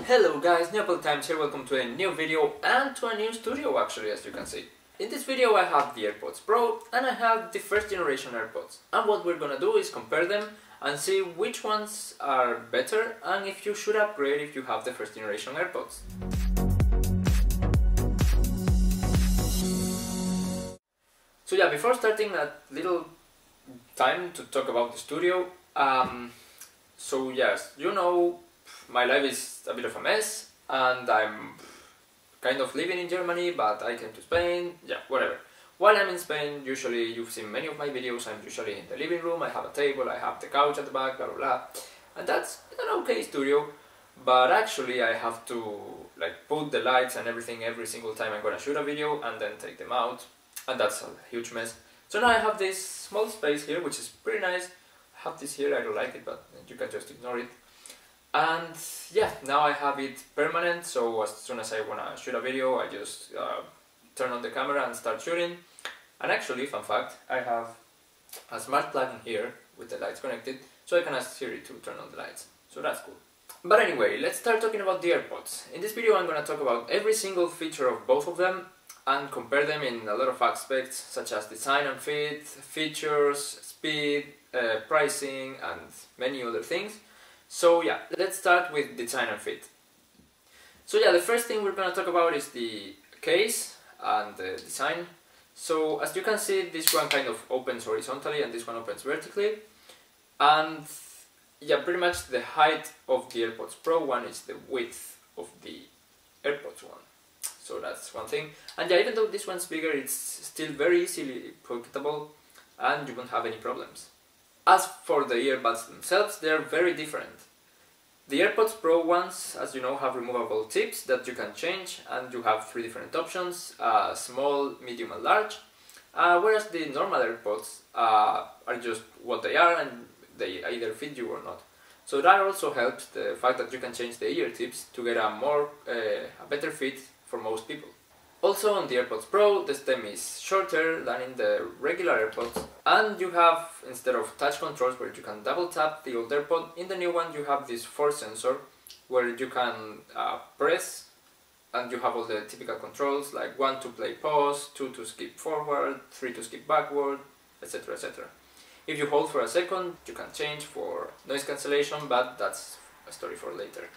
Hello guys, NewAppleTimes here, welcome to a new video and to a new studio actually, as you can see. In this video I have the AirPods Pro and I have the first generation AirPods, and what we're gonna do is compare them and see which ones are better and if you should upgrade if you have the first generation AirPods. So yeah, before starting a little time to talk about the studio. So yes, you know, my life is a bit of a mess and I'm kind of living in Germany, but I came to Spain, yeah, whatever. While I'm in Spain, usually you've seen many of my videos, I'm usually in the living room, I have a table, I have the couch at the back, blah blah blah. And that's an okay studio, but actually I have to like put the lights and everything every single time I'm gonna shoot a video and then take them out, and that's a huge mess. So now I have this small space here, which is pretty nice. I have this here, I don't like it, but you can just ignore it. And yeah, now I have it permanent, so as soon as I wanna shoot a video, I just turn on the camera and start shooting. And actually, fun fact, I have a smart plug in here with the lights connected, so I can ask Siri to turn on the lights. So that's cool. But anyway, let's start talking about the AirPods. In this video I'm gonna talk about every single feature of both of them and compare them in a lot of aspects, such as design and fit, features, speed, pricing, and many other things. So yeah, let's start with design and fit. So yeah, the first thing we're gonna talk about is the case and the design. So as you can see, this one kind of opens horizontally and this one opens vertically. And yeah, pretty much the height of the AirPods Pro one is the width of the AirPods one. So that's one thing. And yeah, even though this one's bigger, it's still very easily pocketable and you won't have any problems. As for the earbuds themselves, they are very different. The AirPods Pro ones, as you know, have removable tips that you can change, and you have three different options, small, medium and large, whereas the normal AirPods are just what they are and they either fit you or not. So that also helps the fact that you can change the ear tips to get a better fit for most people. Also on the AirPods Pro, the stem is shorter than in the regular AirPods, and you have, instead of touch controls where you can double tap the old AirPod, in the new one you have this force sensor where you can press, and you have all the typical controls like 1 to play pause, 2 to skip forward, 3 to skip backward, etc, etc. If you hold for a second, you can change for noise cancellation, but that's a story for later.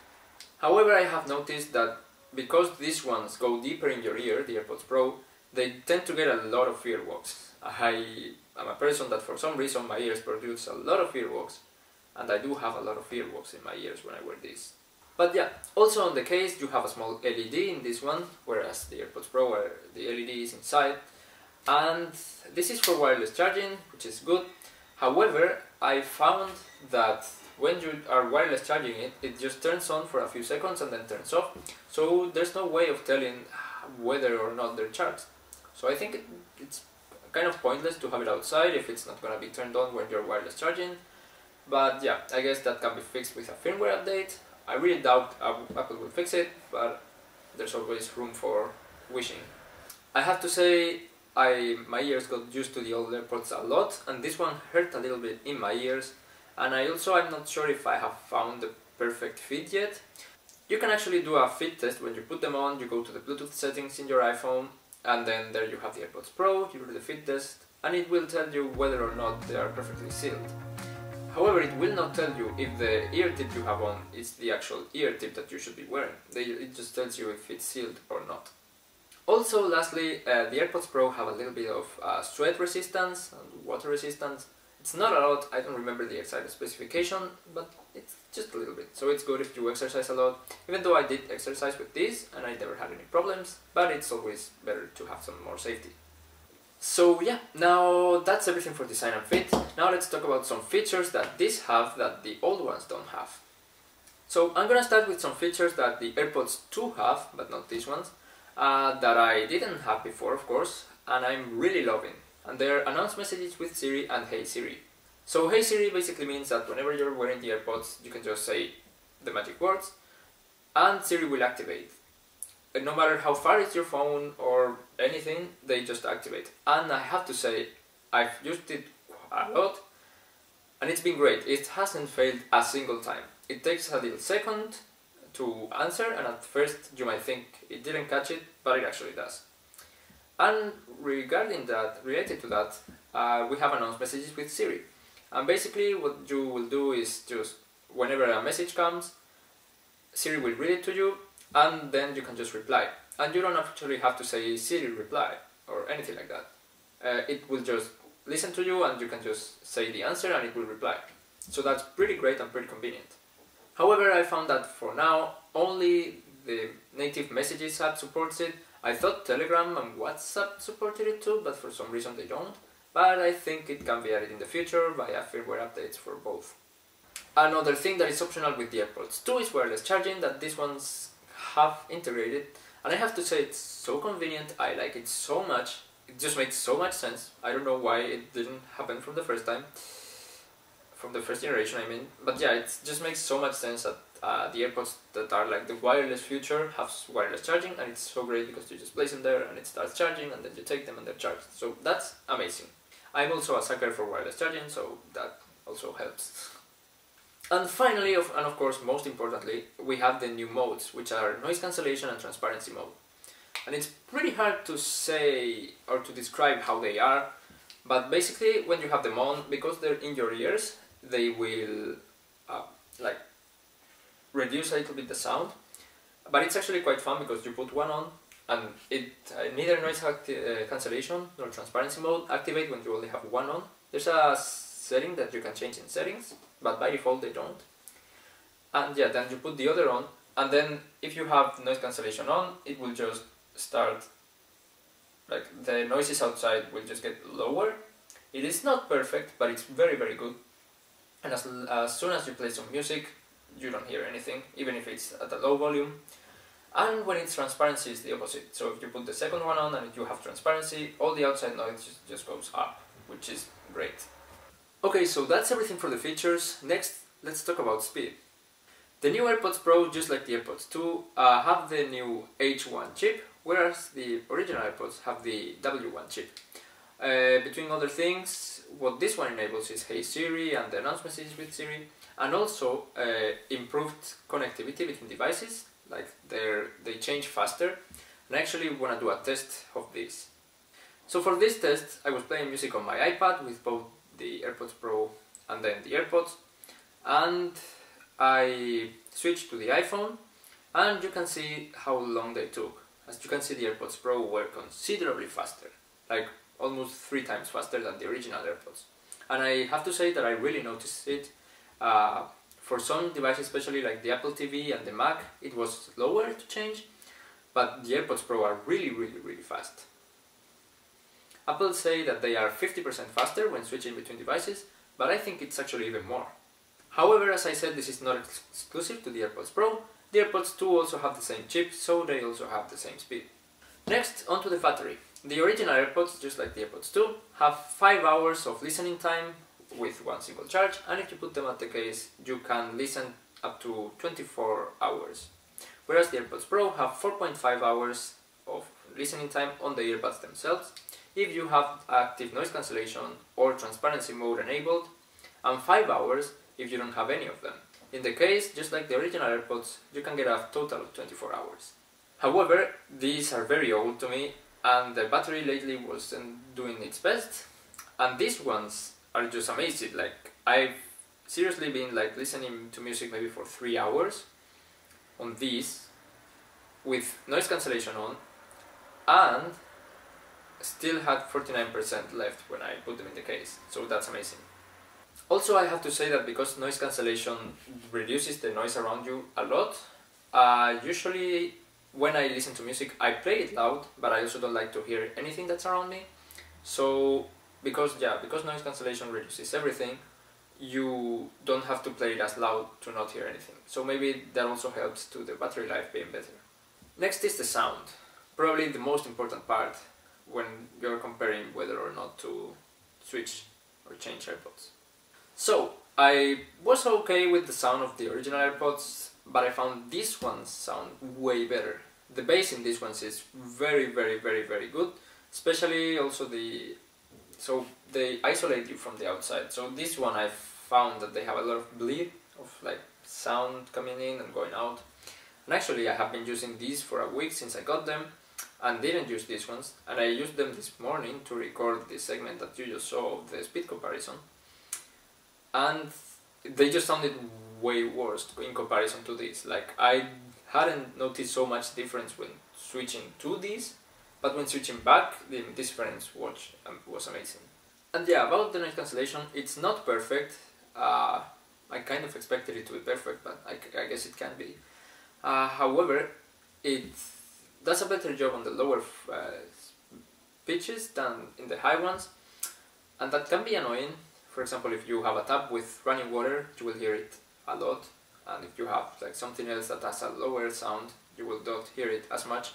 However, I have noticed that because these ones go deeper in your ear, the AirPods Pro, they tend to get a lot of earwax. I am a person that for some reason my ears produce a lot of earwax, and I do have a lot of earwax in my ears when I wear this. But yeah, also on the case you have a small LED in this one, whereas the AirPods Pro, the LED is inside. And this is for wireless charging, which is good. However, I found that when you are wireless charging it, it just turns on for a few seconds and then turns off. So there's no way of telling whether or not they're charged. So I think it's kind of pointless to have it outside if it's not going to be turned on when you're wireless charging. But yeah, I guess that can be fixed with a firmware update. I really doubt Apple will fix it, but there's always room for wishing. I have to say, my ears got used to the old AirPods a lot, and this one hurt a little bit in my ears. And I'm not sure if I have found the perfect fit yet. You can actually do a fit test when you put them on. You go to the Bluetooth settings in your iPhone, and then there you have the AirPods Pro, you do the fit test, and it will tell you whether or not they are perfectly sealed. However, it will not tell you if the ear tip you have on is the actual ear tip that you should be wearing. It just tells you if it's sealed or not. Also, lastly, the AirPods Pro have a little bit of sweat resistance and water resistance. It's not a lot, I don't remember the exact specification, but it's just a little bit. So it's good if you exercise a lot, even though I did exercise with this and I never had any problems, but it's always better to have some more safety. So yeah, now that's everything for design and fit. Now let's talk about some features that these have that the old ones don't have. So I'm gonna start with some features that the AirPods 2 have, but not these ones, that I didn't have before, of course, and I'm really loving. And they're announce messages with Siri and Hey Siri. So Hey Siri basically means that whenever you're wearing the AirPods, you can just say the magic words and Siri will activate. And no matter how far is your phone or anything, they just activate. And I have to say, I've used it a lot and it's been great. It hasn't failed a single time. It takes a little second to answer, and at first you might think it didn't catch it, but it actually does. And related to that, we have announced messages with Siri. And basically what you will do is just, whenever a message comes, Siri will read it to you, and then you can just reply. And you don't actually have to say Siri reply, or anything like that. It will just listen to you, and you can just say the answer and it will reply. So that's pretty great and pretty convenient. However, I found that for now, only the native Messages app supports it. I thought Telegram and WhatsApp supported it too, but for some reason they don't. But I think it can be added in the future via firmware updates for both. Another thing that is optional with the AirPods 2 is wireless charging, that these ones have integrated. And I have to say, it's so convenient, I like it so much. It just makes so much sense. I don't know why it didn't happen from the first time. From the first generation, I mean. But yeah, it just makes so much sense that the AirPods that are like the wireless future have wireless charging, and it's so great because you just place them there and it starts charging, and then you take them and they're charged. So that's amazing. I'm also a sucker for wireless charging, so that also helps. And finally, and of course most importantly, we have the new modes, which are noise cancellation and transparency mode. And it's pretty hard to say or to describe how they are, but basically when you have them on, because they're in your ears, they will like reduce a little bit the sound. But it's actually quite fun because you put one on and it neither noise cancellation nor transparency mode activate when you only have one on. There's a setting that you can change in settings, but by default they don't. And yeah, then you put the other on, and then if you have noise cancellation on, it will just start, like the noises outside will just get lower. It is not perfect, but it's very good. And as soon as you play some music, you don't hear anything, even if it's at a low volume. And when it's transparency, it's the opposite. So if you put the second one on and you have transparency, all the outside noise just goes up, which is great. Okay, so that's everything for the features. Next, let's talk about speed. The new AirPods Pro, just like the AirPods 2, have the new H1 chip, whereas the original AirPods have the W1 chip. Between other things, what this one enables is Hey Siri and the announce messages with Siri, and also improved connectivity between devices, like they change faster. And I actually want to do a test of this. So for this test, I was playing music on my iPad with both the AirPods Pro and then the AirPods, and I switched to the iPhone, and you can see how long they took. As you can see, the AirPods Pro were considerably faster, like almost 3 times faster than the original AirPods. And I have to say that I really noticed it. For some devices, especially like the Apple TV and the Mac, it was slower to change, but the AirPods Pro are really fast. Apple say that they are 50% faster when switching between devices, but I think it's actually even more. However, as I said, this is not exclusive to the AirPods Pro. The AirPods 2 also have the same chip, so they also have the same speed. Next, onto the battery. The original AirPods, just like the AirPods 2, have 5 hours of listening time with one single charge, and if you put them at the case, you can listen up to 24 hours. Whereas the AirPods Pro have 4.5 hours of listening time on the earbuds themselves, if you have active noise cancellation or transparency mode enabled, and 5 hours if you don't have any of them. In the case, just like the original AirPods, you can get a total of 24 hours. However, these are very old to me, and the battery lately wasn't doing its best, and these ones are just amazing. Like, I've seriously been like listening to music maybe for 3 hours on these with noise cancellation on, and still had 49% left when I put them in the case, so that's amazing. Also, I have to say that because noise cancellation reduces the noise around you a lot, usually when I listen to music I play it loud, but I also don't like to hear anything that's around me. So because noise cancellation reduces everything, you don't have to play it as loud to not hear anything. So maybe that also helps to the battery life being better. Next is the sound, probably the most important part when you're comparing whether or not to switch or change AirPods. So, I was okay with the sound of the original AirPods, but I found these ones sound way better. The bass in these ones is very good, especially also so they isolate you from the outside. So this one I found that they have a lot of bleed of like sound coming in and going out, And actually I have been using these for a week since I got them, and didn't use these ones, and I used them this morning to record this segment that you just saw of the speed comparison, and they just sounded way worse in comparison to this. Like, I hadn't noticed so much difference when switching to these, but when switching back, the difference was amazing. And yeah, about the noise cancellation, it's not perfect. I kind of expected it to be perfect, but I guess it can be. However, it does a better job on the lower pitches than in the high ones, and that can be annoying. For example, if you have a tap with running water, you will hear it a lot, and if you have like something else that has a lower sound, you will not hear it as much.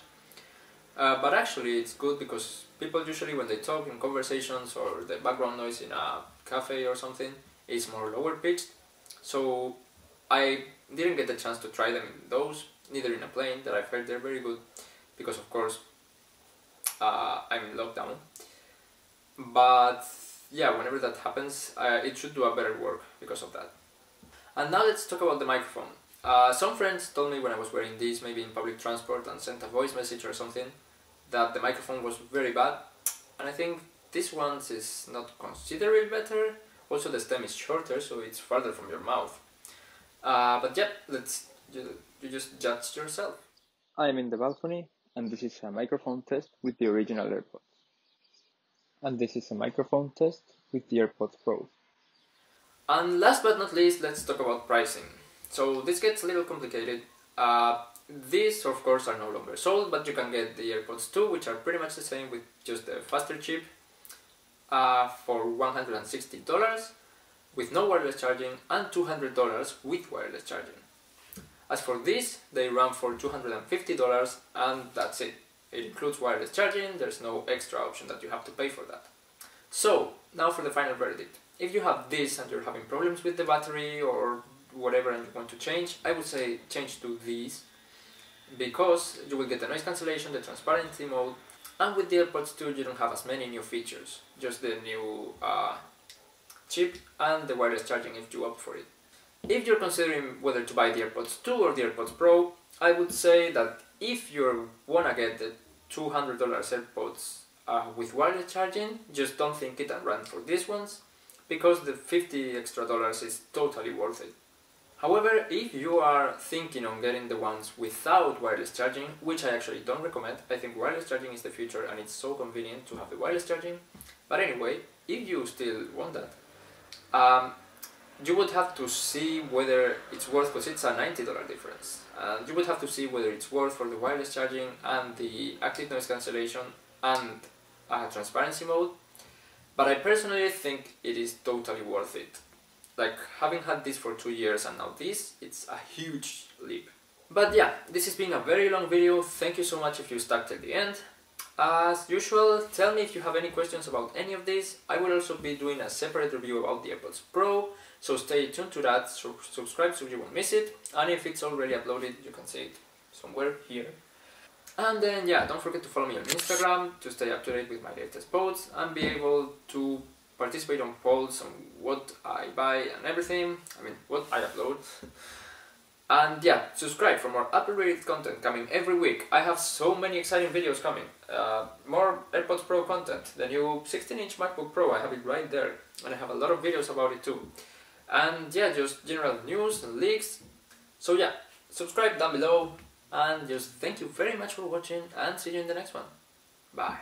But actually it's good because people usually, when they talk in conversations or the background noise in a cafe or something, is more lower pitched. So I didn't get the chance to try them in those, neither in a plane, that I've heard they're very good, because of course I'm in lockdown. But yeah, whenever that happens, it should do a better work because of that. And now let's talk about the microphone. Some friends told me when I was wearing these, maybe in public transport, and sent a voice message or something, that the microphone was very bad, and I think this one is not considerably better. Also the stem is shorter, so it's farther from your mouth. But yeah, you just judge yourself. I'm in the balcony, and this is a microphone test with the original AirPods. And this is a microphone test with the AirPods Pro. And last but not least, let's talk about pricing. So this gets a little complicated. These of course are no longer sold, but you can get the AirPods 2, which are pretty much the same with just the faster chip, for $160 with no wireless charging, and $200 with wireless charging. As for these, they run for $250, and that's it. It includes wireless charging, there's no extra option that you have to pay for that. So, now for the final verdict. If you have this and you're having problems with the battery or whatever and you want to change, I would say change to these, because you will get the noise cancellation, the transparency mode, and with the AirPods 2 you don't have as many new features, just the new chip and the wireless charging if you opt for it. If you're considering whether to buy the AirPods 2 or the AirPods Pro, I would say that if you wanna get the $200 AirPods with wireless charging, just don't think it and run for these ones, because the $50 extra is totally worth it. However, if you are thinking on getting the ones without wireless charging, which I actually don't recommend, I think wireless charging is the future and it's so convenient to have the wireless charging. But anyway, if you still want that, you would have to see whether it's worth, because it's a $90 difference. And you would have to see whether it's worth for the wireless charging and the active noise cancellation and transparency mode. But I personally think it is totally worth it. Like, having had this for 2 years and now this, it's a huge leap. But yeah, this has been a very long video. Thank you so much if you stuck till the end. As usual, tell me if you have any questions about any of these. I will also be doing a separate review about the AirPods Pro, so stay tuned to that, subscribe so you won't miss it, and if it's already uploaded, you can see it somewhere here. And then yeah, don't forget to follow me on Instagram to stay up to date with my latest posts and be able to participate on polls on what I buy and everything, I mean what I upload. And yeah, subscribe for more Apple-related content coming every week. I have so many exciting videos coming. More AirPods Pro content, the new 16-inch MacBook Pro, I have it right there. And I have a lot of videos about it too. And yeah, just general news and leaks. So yeah, subscribe down below. And just thank you very much for watching, and see you in the next one. Bye.